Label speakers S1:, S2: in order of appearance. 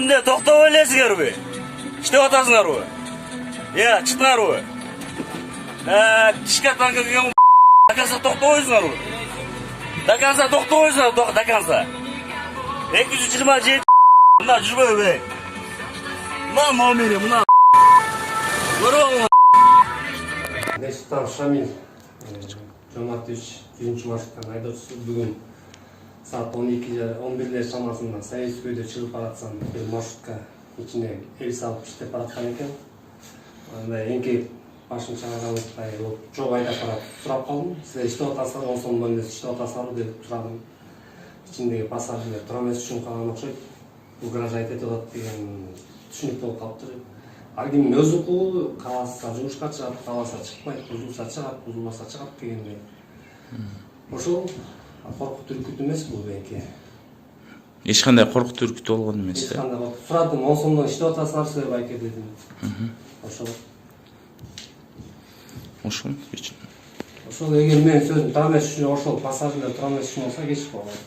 S1: Эмне токтоп элесиңерби? Иштеп атасыңарбы? Чыкыңарбы? Тишке танка келген до конца токтобойсуңарбы? До конца токтобойсуңар, до конца. 227 мына жүрбөйбү. Мына номери, мына. Көрөңүз.
S2: Неситтан Шамил Жомартович 1-маршруттан айдоочусу бүгүн саат 12-11 шамасында Союз көйдө чыгып баратсам бир маршрутка ичине эл салып иштеп бараткан экен. Андай эңкейип башын чыгарганыбыздай болуп, жок айдап барат сурап калдым. Силер иштеп атасыңар, 10 сом менен иштеп атасыңарбы деп сурадым. Ичиндеги пассажирлер тура эмес үчүн калган окшойт. Бул гараж этип атат деген түшүнүк болуп калыптыр. Ар кимдин өз укугу, кааласа жумушка чыгат, кааласа чыкпайт, бузулса чыгат, бузулбаса чыгат дегендей. Ошол коркут үркүт эмес бул бенке.
S3: Эч кандай коркут үркүт болгон эмес.
S2: Эч кандай сурадым, 10 сомдон иштеп атасыңар силер байке дедим. Ошол.
S3: Ошол.
S2: Ошол эгер менин сөзүм тура эмес үчүн ошол пассажирлер тура эмес үчүн болсо кечип калат.